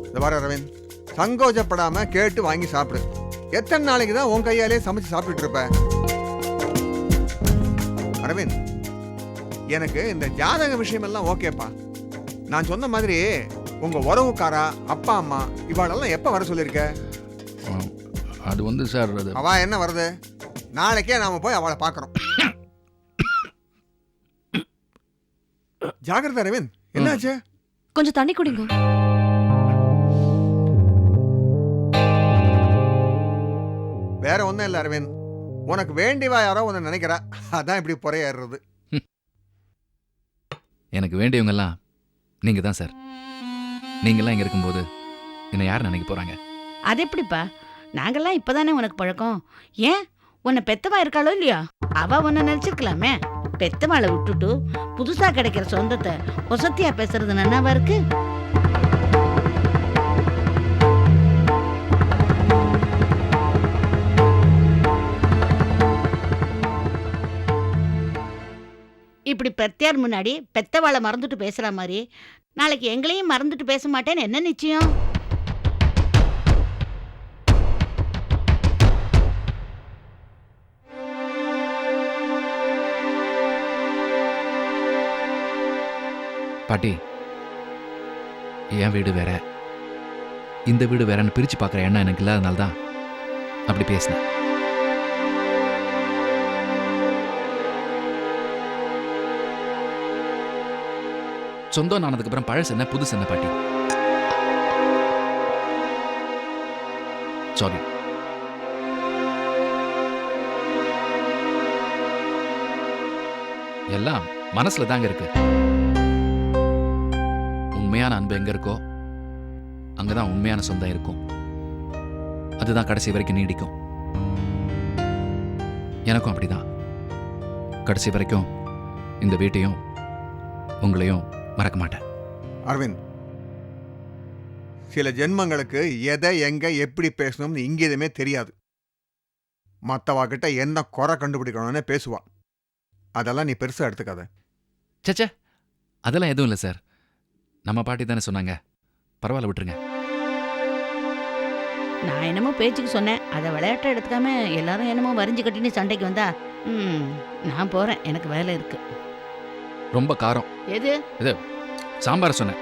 இந்த வர அரவிந்த், சங்கோஜப்படாம கேட்டு வாங்கி சாப்பிடு. எத்தனை நாளைக்கு தான் உன் கையாலே சமைச்சு சாப்பிட்டுட்டு இருப்ப? அரவிந்த், எனக்கு இந்த ஜாதக விஷயம் எல்லாம் ஓகேப்பா. நான் சொன்ன மாதிரி உங்க உறவுக்காரா, அப்பா அம்மா இவாளெல்லாம் எப்ப வர சொல்லியிருக்க? அது வந்து சார், அவ என்ன வருது? நாளைக்கே நாம போய் அவளை பார்க்கறோம். ஜாகிரதை அரவிந்த், என்னாச்சு? கொஞ்சம் தண்ணி குடிங்க. வேற ஒன்றும் இல்லை அரவிந்த், உனக்கு வேண்டியவா யாரோ உன்னை நினைக்கிறா, அதான் இப்படி புறையேறுறது. எனக்கு வேண்டியவங்கெல்லாம் நீங்க தான் சார். நீங்கெல்லாம் இங்க இருக்கும்போது என்னை யார் நினைக்க போறாங்க? அது எப்படிப்பா? நாங்கெல்லாம் இப்பதானே உனக்கு பழக்கம். ஏன் உன்னை பெத்தவா இருக்காளோ இல்லையா, அவ உன்னை நினைச்சிருக்கலாமே. பெத்தவாளை விட்டுட்டு புதுசா கிடைக்கிற சொந்தத்தை ஒசத்தியா பேசுறது நன்னாவா இருக்கு? இப்படி பெத்தியார் முன்னாடி பெத்தவாளை மறந்துட்டு பேசுற மாதிரி நாளைக்கு எங்களையும் மறந்துட்டு பேச மாட்டேன்னு என்ன நிச்சயம்? பாட்டி, என் வீடு வேற, இந்த வீடு வேறன்னு பிரிச்சு பார்க்குற எண்ணம் எனக்கு இல்லாதனால தான் அப்படி பேசினேன். சொந்தம் ஆனதுக்கு அப்புறம் பழசு என்ன புதுசு என்ன பாட்டி? சாரி. எல்லாம் மனசுல தாங்க இருக்கு. உண்மையான அன்பு எங்க இருக்கோ அங்கதான் உண்மையான சொந்தம் இருக்கும். அதுதான் கடைசி வரைக்கும் நீடிக்கும். எனக்கும் அப்படிதான். கடைசி வரைக்கும் இந்த வீட்டையும் உங்களையும் மறக்க மாட்டேன். அரவிந்த், சில ஜென்மங்களுக்கு எதை எங்க எப்படி பேசணும்னு இங்கேயுமே தெரியாது. மற்றவாக்கிட்ட என்ன குறை கண்டுபிடிக்கணும்னு பேசுவா. அதெல்லாம் நீ பெருசா எடுத்துக்காத. சச்சே, அதெல்லாம் எதுவும் இல்லை சார். நம்ம பாட்டி தானே சொன்னாங்க, பரவாயில்ல விட்டுருங்க. நான் என்னமோ பேச்சுக்கு சொன்னேன், அதை விளையாட்டை எடுத்துக்காம எல்லாரும் என்னமோ வரிஞ்சு கட்டின்னு சண்டைக்கு வந்தா நான் போறேன், எனக்கு வேலை இருக்கு. ரொம்ப காரம். எது? சாம்பார் சொன்னேன்.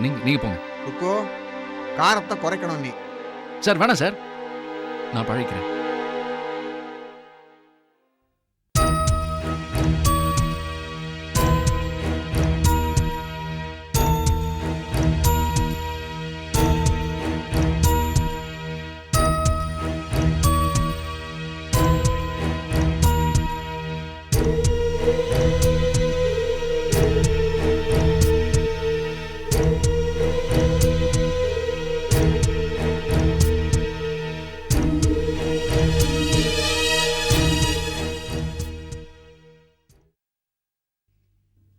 நீங்க போங்க. ருக்கோ, காரத்தை குறைக்கணும் நீ. சார் வேணாம் சார், நான் பழகிறேன்.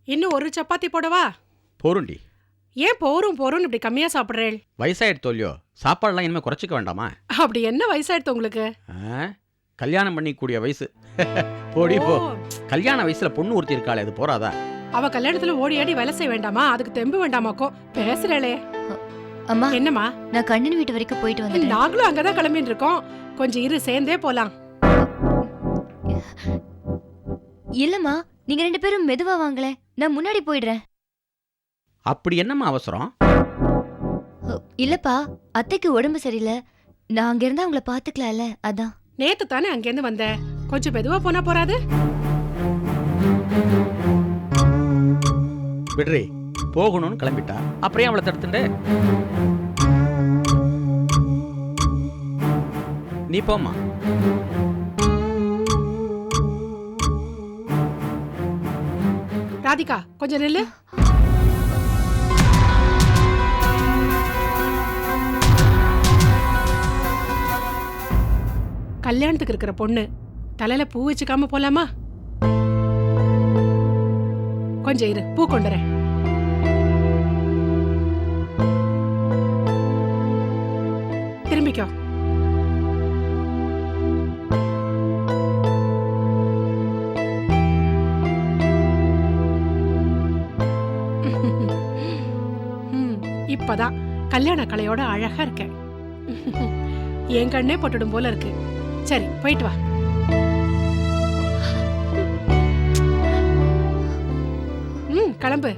இன்னும் ஒரு சப்பாத்தி போடவா? போருண்டி. ஏன் போரும் இப்படி கம்மியா சாப்பிடுறேன்? வயசாயிடுத்து இல்லையோ, சாப்பாடுலாம் இனிமே குறைச்சிக்க வேண்டாமா? அப்படி என்ன வயசாயிடுத்து உங்களுக்கு? கல்யாணம் பண்ணிக்கூடிய வயசு. போடி போ. கல்யாண வயசுல பொண்ணு ஒருத்தி இருக்காளே, அது போறாதா? அவ கல்யாணத்துல ஓடி ஆடி வேலை செய்ய வேண்டாமா? அதுக்கு தெம்பு வேண்டாமாக்கோ? பேசுறேளே. அம்மா, என்னம்மா? நான் கண்ணன் வீட்டு வரைக்கும் போயிட்டு வந்தேன். நாங்களும் அங்கதான் கிளம்பிட்டு இருக்கோம். கொஞ்சம் இரு, சேர்ந்தே போலாம். இல்லம்மா, நீங்க 2 பேரும் மெதுவா வாங்களே, நான் முன்னாடி போயிடுறேன். அப்படி என்னம்மா அவசரம்? இல்லப்பா, அத்தைக்கு உடம்பு சரியில்லை, நான் அங்க இருந்தா அவங்கள பாத்துக்கலாம்ல, அதான். நேத்து தானே அங்கேருந்து வந்த, கொஞ்சம் மெதுவா போனா போறாது? விடுறி, போகணும்னு கிளம்பிட்டா, அப்புறம் அவளை தடுத்துட்டு நீ போமா. ராதிகா, கொஞ்சம் நில்லு. கல்யாணத்துக்கு இருக்கிற பொண்ணு தலையில பூ வச்சுக்காம போலாமா? கொஞ்சம் இரு, பூ கொண்டுறேன். திரும்பிக்கோ. இப்பதான் கல்யாண கலையோட அழகா இருக்க. என் கண்ணே போட்டுடும் போல இருக்கு. சரி போயிட்டு வா. கிளம்பு.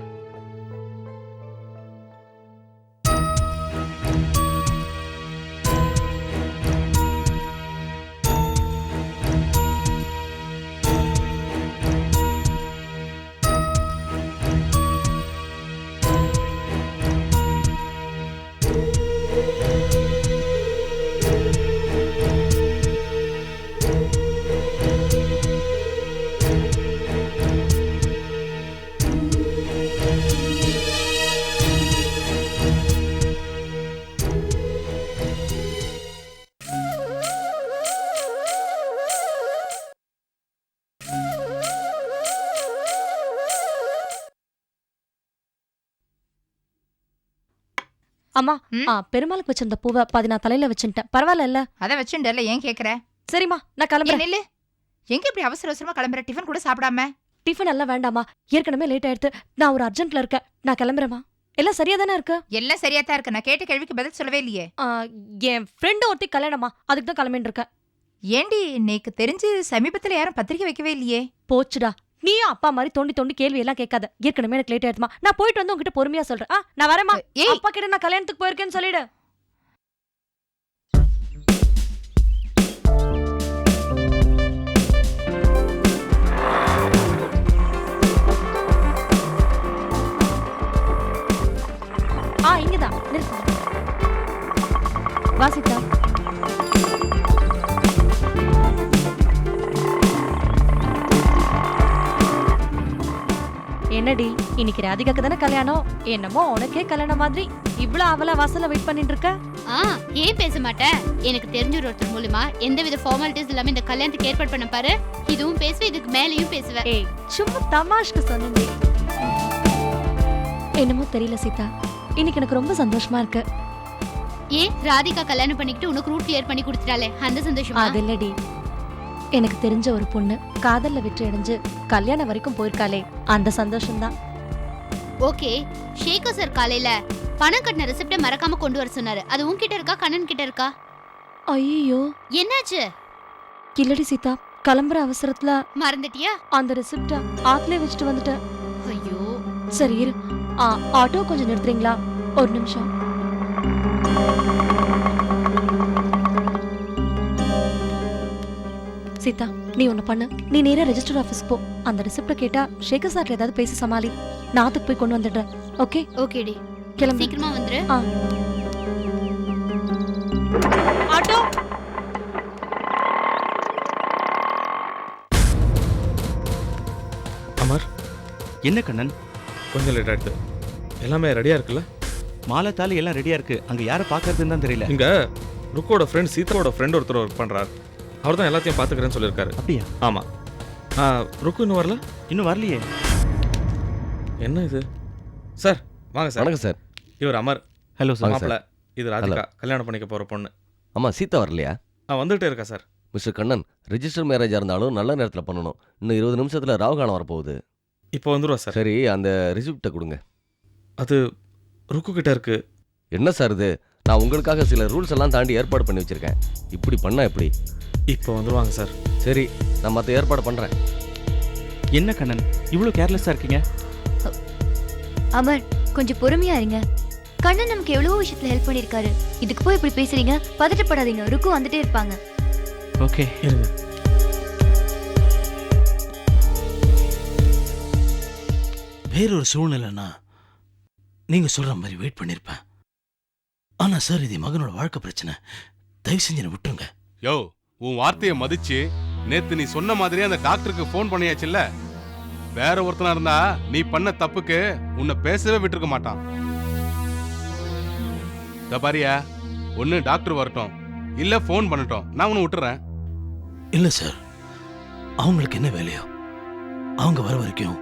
அம்மா பெருமாளுக்கு வச்சிருந்த பூவை பாதி நான் தலையில வச்சுட்டேன். பரவாயில்ல? அதை வச்சுட்டல ஏன் கேக்குற? சரிம்மா நான் கிளம்புறேன். நில்லு. எங்க இப்படி அவசர அவசரமா கிளம்புற? டிஃபன் கூட சாப்பிடாம? டிஃபன் எல்லாம் வேண்டாமா, ஏற்கனவே லேட் ஆயிடுத்து. நான் ஒரு அர்ஜென்ட்ல இருக்கேன். நான் கிளம்புறேமா. எல்லாம் சரியா தானே இருக்கு? எல்லாம் சரியா தான் இருக்கு. நான் கேட்ட கேள்விக்கு பதில் சொல்லவே இல்லையே. என் ஃப்ரெண்டு ஒருத்தி கல்யாணமா, அதுக்கு தான் கிளம்பிட்டு இருக்கேன். ஏண்டி நேக்கு தெரிஞ்சு சமீபத்துல யாரும் பத்திரிக்கை வைக்கவே இல்லையே? போச்சுடா, நீயும் அப்பா மாதிரி தோண்டி தோண்டி கேள்வி எல்லாம் கேட்காத. ஏற்கனவே எனக்கு லேட் ஆயிடுமா. நான் போயிட்டு வந்து உங்ககிட்ட பொறுமையா சொல்றேன். நான் வரேமா. அப்பா கிட்ட நான் கல்யாணத்துக்கு போயிருக்கேன்னு சொல்லிடு. இங்கதான் வாசித்தா. என்னடி இன்னைக்கு ராதிகாக்கு தானே கல்யாணம்? என்னமோ உனக்கே கல்யாணம் மாதிரி இவ்வளவு அவளா வாசல்ல வெயிட் பண்ணிட்டு இருக்க. ஏன் பேச மாட்டேன்? எனக்கு தெரிஞ்ச ஒருத்தர் மூலமா எந்தவித ஃபார்மாலிட்டிஸ் இல்லாம இந்த கல்யாணத்துக்கு ஏற்பாடு பண்ண பாரு. இதுவும் பேசுவேன், இதுக்கு மேலேயும் பேசுவேன். ஏய் சும்மா தமாஷ்க்கு சொன்னேன். என்னமோ தெரியல சீதா, இன்னைக்கு எனக்கு ரொம்ப சந்தோஷமா இருக்கு. ஏன் ராதிகா கல்யாணம் பண்ணிக்கிட்டு உனக்கு ரூட் கிளியர் பண்ணி கொடுத்துட்டாலே அந்த சந்தோஷமா? அது இல்லடி, எனக்கு தெரிஞ்ச ஒரு பொண்ணு காதல்ல வெற்றி அடைஞ்சு கல்யாணம் வரைக்கும் போயிருக்காளே, அந்த சந்தோஷம்தான். ஓகே, ஷேகர் சார் காலையில பணம் கட்டின ரெசிப்ட மறக்காம கொண்டு வர சொன்னாரு. அது உன்கிட்ட இருக்கா, கண்ணன் கிட்ட இருக்கா? ஐயோ என்னாச்சு? இல்லடி சீதா, கிளம்புற அவசரத்துல மறந்துட்டியா? அந்த ரெசிப்ட ஆத்துல வச்சுட்டு வந்துட்டேன். ஐயோ சரி இரு, ஆட்டோ கொஞ்சம் நிறுத்துறீங்களா? ஒரு நிமிஷம். சீதா, நீ ஒண்ணு பண்ணு. நீ நேரா ரெஜிஸ்டர் ஆபீஸ் போ. அந்த ரெசிப்ட கேட்டா ஷேகர் சார் ஏதாவது பேசி சமாளி. நான் அதுக்கு போய் கொண்டு வந்துடுறேன். ஓகே? ஓகேடி, கிளம்பு. சீக்கிரமா வந்துரு. ஆட்டோ. அமர், என்ன கண்ணன் கொஞ்சம் லேட் ஆயிடுது. எல்லாமே ரெடியா இருக்குல்ல? மாலை தாலி எல்லாம் ரெடியா இருக்கு. அங்க யாரை பாக்குறதுன்னு தான் தெரியல. இங்க ருக்கோட ஃப்ரெண்ட் சீதாவோட ஃப்ரெண்ட் ஒருத்தர் ஒர்க் பண்றாரு. அவர் தான் எல்லாத்தையும் பாத்துக்கிறேன்னு சொல்லியிருக்காரு. அப்படியா? ஆமா. ருக்கு இன்னும் வரல? இன்னும் வரலையே. என்ன இது? சார் வாங்க சார். வணக்கம் சார். இவர் அமர். Hello sir. மாப்பிள்ள இது ராதிகா, கல்யாணம் பண்ணிக்க போற பொண்ணு. ஆமா, சீதா வரலையா? வந்துகிட்டே இருக்கா சார். மிஸ்டர் கண்ணன், ரெஜிஸ்டர் மேரேஜா இருந்தாலும் நல்ல நேரத்தில் பண்ணணும். இன்னும் 20 நிமிஷத்துல ராவுகாலம் வரப்போகுது. இப்போ வந்துருவா சார். சரி, அந்த ரிசிப்டை கொடுங்க. அது ருக்கு கிட்ட இருக்கு. என்ன சார் இது? நான் உங்களுக்காக சில ரூல்ஸ் எல்லாம் தாண்டி ஏற்பாடு பண்ணி வச்சிருக்கேன். இப்படி பண்ணா எப்படி? இப்போ வந்துருவாங்க சார். சரி, நான் மற்ற ஏற்பாடு பண்றேன். என்ன கண்ணன் இவ்வளவு கேர்லெஸ்ஸா இருக்கீங்க? அமர் கொஞ்சம் பொறுமையா இருங்க. கண்ணன் நமக்கு எவ்வளவோ விஷயத்துல ஹெல்ப் பண்ணிருக்காரு. இதுக்கு போய் இப்படி பேசுறீங்க? பதட்டப்படாதீங்க, ருக்கு வந்துட்டே இருப்பாங்க. ஓகே இருங்க. வேறொரு சூழ்நிலைன்னா நீங்க சொல்ற மாதிரி வெயிட் பண்ணிருப்பேன். ஆனா சார், இது மகனோட வாழ்க்கை பிரச்சனை. தயவு செஞ்சு விட்டுருங்க. யோ, உன் வார்த்தையை மதிச்சு நேத்து நீ சொன்ன மாதிரியே அந்த டாக்டருக்கு போன் பண்ணியாச்சுல்ல. வேற ஒருத்தனா இருந்தா நீ பண்ண தப்புக்கு உன்னை பேசவே விட்டுருக்க மாட்டான். பாரியா, ஒன்னு டாக்டர் வரட்டும், இல்ல போன் பண்ணட்டும், நான் உன்னை விட்டுறேன். இல்ல சார், அவங்களுக்கு என்ன வேலையோ அவங்க வர வரைக்கும்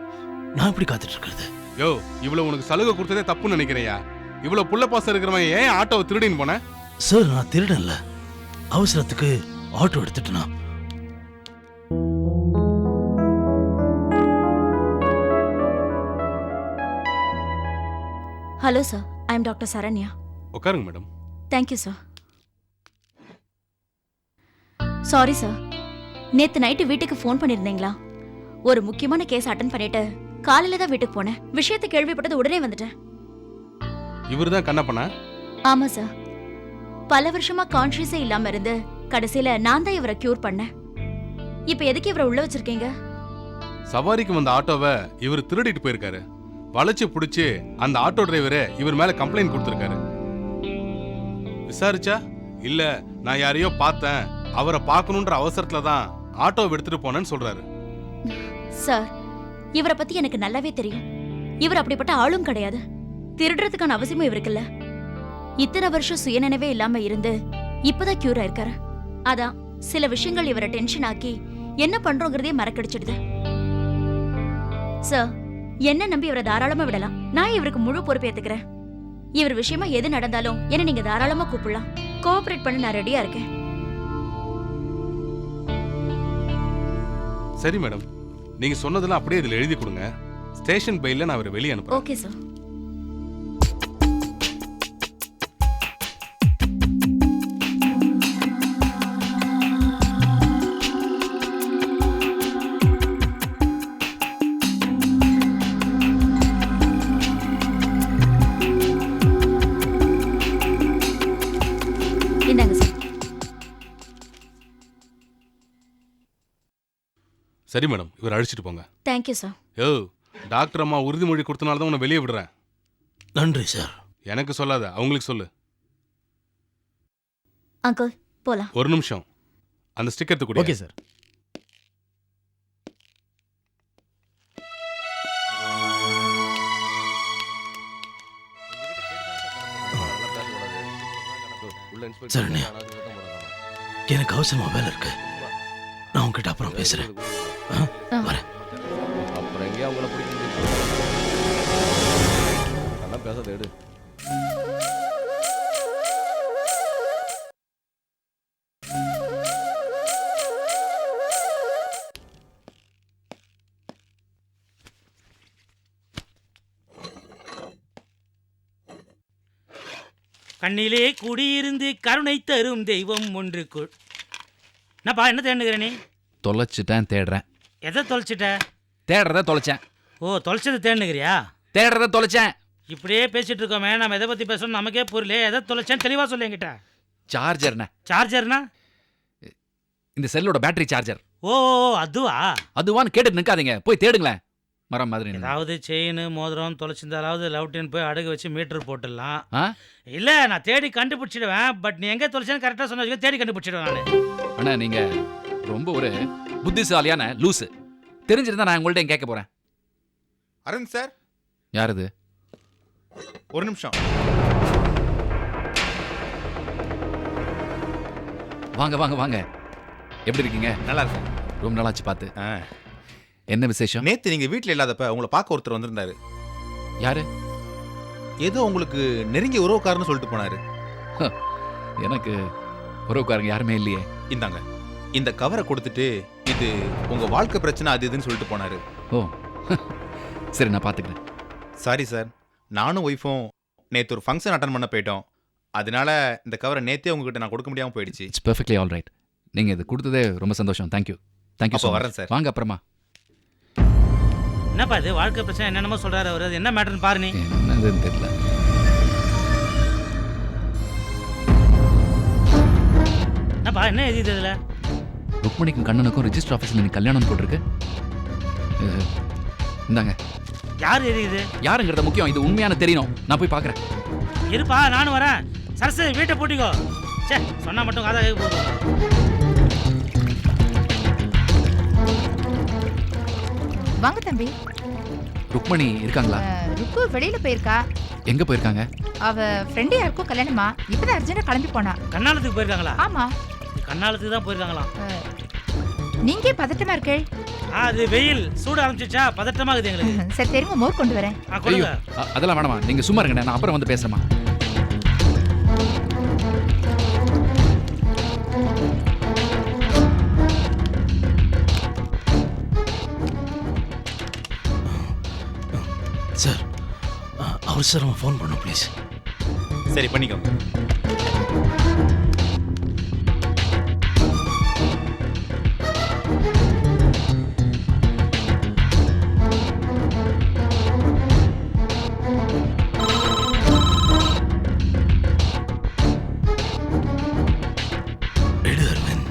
நான் இப்படி காத்துட்டு இருக்கிறது. யோ, இவ்வளவு உனக்கு சலுகை கொடுத்ததே தப்புன்னு நினைக்கிறியா? இவ்வளவு புள்ள பாசம் இருக்கிறவன் ஏன் ஆட்டோவை திருடின்னு போன? சார், நான் திருடன்ல, அவசரத்துக்கு ஆட்டோ எடுத்துட்டேனா. Hello sir, I am doctor Saranya. உட்காருங்க madam. Thank you sir. Sorry sir, நேத்து நைட்டு வீட்டுக்கு ஃபோன் பண்ணியிருந்தீங்களா? ஒரு முக்கியமான கேஸ் அட்டன் பண்ணிட்டு காலையில தான் வீட்டுக்கு போனேன். விஷயத்தை கேள்விப்பட்டது உடனே வந்துட்டேன். இவர் தான் கண்ணப்பனா? ஆமா சார். பல வருஷமா கான்ஷியஸே இல்லாம இருந்து கடைசியில நான் தான் இவரை கியூர் பண்ணேன். இப்ப எதுக்கு இவரை உள்ள வச்சிருக்கீங்க? சவாரிக்கு வந்த ஆட்டோவை இவர் திருடிட்டு போயிருக்காரு. வளைச்சு புடிச்சு அந்த ஆட்டோ டிரைவரே இவர் மேல கம்ப்ளைண்ட் கொடுத்திருக்காரு. விசாரிச்சா இல்ல நான் யாரையோ பார்த்தேன், அவரை பார்க்கணுன்ற அவசரத்துல தான் ஆட்டோவை எடுத்துட்டு போனேன்னு சொல்றாரு. சார், இவரை பத்தி எனக்கு நல்லாவே தெரியும். இவர் அப்படிப்பட்ட ஆளும் கிடையாது. திருடுறதுக்கான அவசியமும் இவருக்கு இல்ல. இத்தனை வருஷம் சுயநினைவே இல்லாம இருந்து இப்பதான் கியூர் ஆயிருக்காரு. அதான் சில விஷயங்கள் இவரை டென்ஷன் ஆக்கி என்ன பண்றோங்கிறதே மறக்கடிச்சிடுது. சார், என்ன நம்பி இவரை தாராளமா விடலாம். நான் இவருக்கு முழு பொறுப்பு ஏத்துக்கிறேன். இவர் விஷயமா எது நடந்தாலும் என்ன நீங்க தாராளமா கூப்பிடலாம். கோஆபரேட் பண்ண நான் ரெடியா இருக்கேன். சரி மேடம், நீங்க சொன்னதெல்லாம் அப்படியே இதுல எழுதி கொடுங்க. ஸ்டேஷன் பையில நான் அவரை வெளியே அனுப்புறேன். Okay sir. இந்தாங்க சார். சரி மேடம், இவர் அழிச்சிட்டு போங்க. Thank you sir. யோ, டாக்டர் அம்மா உறுதிமொழி கொடுத்தனால தான் உன்னை வெளியே விடுறேன். நன்றி சார். எனக்கு சொல்லாத, அவங்களுக்கு சொல்லு. அங்கிள் போலாம். ஒரு நிமிஷம், அந்த ஸ்டிக்கர் கூட. Okay sir. சரண்யா, எனக்கு அவசரமா வேலை இருக்கு. நான் உங்ககிட்ட அப்புறம் பேசுறேன். வரேன். அப்புறம் எங்கேயா உங்களை பிடிக்கும் பேசாத எடு. கண்ணிலே குடியிருந்து கருணை தரும் தெய்வம் ஒன்றுக்குள். என்னப்பா என்ன தேடுகிற நீ? தொலைச்சிட்டேன், தேடுறேன். எதை தொலைச்சிட்ட? தேடுறத தொலைச்சேன். ஓ, தொலைச்சது தேடுகிறியா? தேடுறத தொலைச்சேன். இப்படியே பேசிட்டு இருக்கோமே, நம்ம எதை பற்றி பேசணும் நமக்கே புரியல. எதை தொலைச்சேன்னு தெளிவாக சொல்லு என்கிட்ட. சார்ஜர்ண்ணே. சார்ஜர்னா? இந்த செல்லோட பேட்டரி சார்ஜர். ஓ, அதுவா? அதுவான்னு கேட்டுட்டு நிற்காதீங்க, போய் தேடுங்களேன். மரம் மாதிரி. ஏதாவது செயின் மோதிரம் தொலைச்சிருந்தாலாவது லவ்டின் போய் அடகு வச்சு மீட்டர் போட்டுடலாம். இல்லை, நான் தேடி கண்டுபிடிச்சிடுவேன். பட் நீ எங்கே தொலைச்சேன்னு கரெக்டாக சொன்ன தேடி கண்டுபிடிச்சிடுவேன் நான். அண்ணா, நீங்கள் ரொம்ப ஒரு புத்திசாலியான லூஸு. தெரிஞ்சிருந்தா நான் உங்கள்ட்ட கேட்க போகிறேன். அருண் சார். யார் இது? ஒரு நிமிஷம். வாங்க வாங்க வாங்க. எப்படி இருக்கீங்க? நல்லா இருக்கேன். ரொம்ப நாளாச்சு பார்த்து. என்ன விசேஷம்? நேத்து நீங்க வீட்டில் இல்லாதப்ப உங்களை பார்க்க ஒருத்தர் வந்திருந்தாரு. யாரு? ஏதோ உங்களுக்கு நெருங்கிய உறவுக்காரன்னு சொல்லிட்டு போனாரு. எனக்கு உறவுக்காரங்க யாருமே இல்லையே. இந்தாங்க, இந்த கவரை கொடுத்துட்டு இது உங்க வாழ்க்கை பிரச்சனை அது இதுன்னு சொல்லிட்டு போனாரு. ஓ, சரி, நான் பார்த்துக்கிறேன். சாரி சார், நானும் ஒய்ஃபும் நேற்று ஒரு ஃபங்க்ஷன் அட்டன் பண்ண போயிட்டோம். அதனால இந்த கவரை நேத்தே உங்ககிட்ட நான் கொடுக்க முடியாமல் போயிடுச்சு. It's perfectly all right. நீங்கள் இது கொடுத்ததே ரொம்ப சந்தோஷம். தேங்க்யூ. தேங்க்யூ. அப்போ வரேன் சார். வாங்க அப்புறமா. என்னப்பா இது வாழ்க்கை பிரச்சனை என்னென்னமோ சொல்கிறாரு அவர். அது என்ன மேட்டர்னு பாரு. நீ என்னதுன்னு தெரியல. என்னப்பா என்ன எழுதி இதில்? ருக்மணிக்கும் கண்ணனுக்கும் ரிஜிஸ்டர் ஆஃபீஸில் நீ கல்யாணம் போட்டிருக்கு. இந்தாங்க. யார் எழுதிது? யாருங்கிறத முக்கியம், இது உண்மையான தெரியணும். நான் போய் பார்க்குறேன். இருப்பா, நானும் வரேன். சரசு, வீட்டை பூட்டிக்கோ. சே, சொன்னால் மட்டும் காதாக போதும். வாங்க தம்பி. ருக்மணி இருக்காங்களா? ருக்கு வெளியில போயிருக்கா. எங்க போயிருக்காங்க? அவ ஃப்ரெண்டு யாருக்கும் கல்யாணமா, இப்பதான் அர்ஜென்ட்டா கிளம்பி போனா. கண்ணாலத்துக்கு போயிருக்காங்களா? ஆமா, கண்ணாலத்துக்கு தான் போயிருக்காங்களாம். நீங்க பதட்டமா இருக்கே. அது வெயில் சூடு ஆரம்பிச்சிச்சா, பதட்டமாகுது எங்களுக்கு. சரி, தெரியுமா, மோர் கொண்டு வரேன். அதெல்லாம் வேணாமா, நீங்க சும்மா இருங்க, நான் அப்புறம் வந்து பேசுறேமா. சார், அவசரமா ஃபோன் பண்ணும் ப்ளீஸ். சரி பண்ணிக்கோங்க. எடு அரவிந்த்.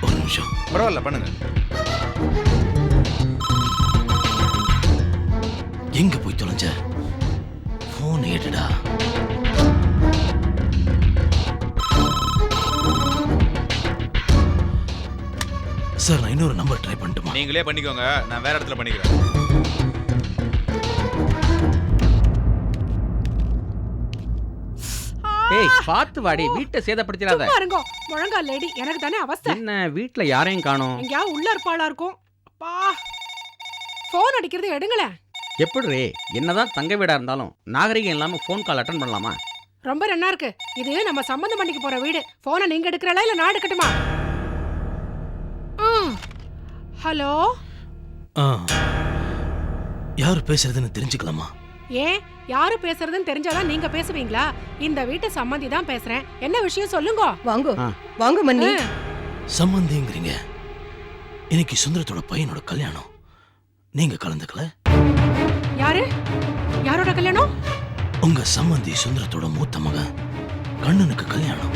ஒரு நிமிஷம். பரவாயில்ல பண்ணுங்க. எங்க போய் தொலைஞ்ச? போன் ஏடுடா. சார் நான் இன்னொரு நம்பர் ட்ரை பண்ணட்டுமா? நீங்களே பண்ணிக்கோங்க, நான் வேற இடத்துல பண்ணிக்கிறேன். ஏய் பார்த்து வாடி, வீட்டை சேதப்படுத்திடாத. சும்மா இருங்கோ. முழங்கால் லேடி எனக்கு தானே அவஸ்தை. என்ன வீட்ல யாரையும் காணோம்? எங்கேயாவது உள்ள இருப்பாளா இருக்கும். அப்பா போன் அடிக்கிறது எடுங்களேன். எப்படி என்னதான் தங்க வீடா இருந்தாலும் நாகரிகம் இல்லாம ஃபோன் கால் அட்டன் பண்ணலாமா? ரொம்ப நல்லா இருக்கு. இது நம்ம சம்பந்தம் பண்ணிக்க போற வீடு. போனை நீங்க எடுக்கிறளா இல்ல நான் எடுக்கட்டுமா? ஹலோ. யாரு பேசுறதுன்னு தெரிஞ்சுக்கலாமா? ஏன் யாரு பேசுறதுன்னு தெரிஞ்சாதான் நீங்க பேசுவீங்களா? இந்த வீட்டு சம்மந்தி தான் பேசுறேன். என்ன விஷயம் சொல்லுங்க. வாங்க வாங்க மன்னி. சம்பந்திங்கிறீங்க. இன்னைக்கு சுந்தரத்தோட பையனோட கல்யாணம். நீங்க கலந்துக்கல? யாரு? யாரோட கல்யாணம்? உங்க சம்பந்தி சுந்தரத்தோட மூத்த மகன் கண்ணனுக்கு கல்யாணம்.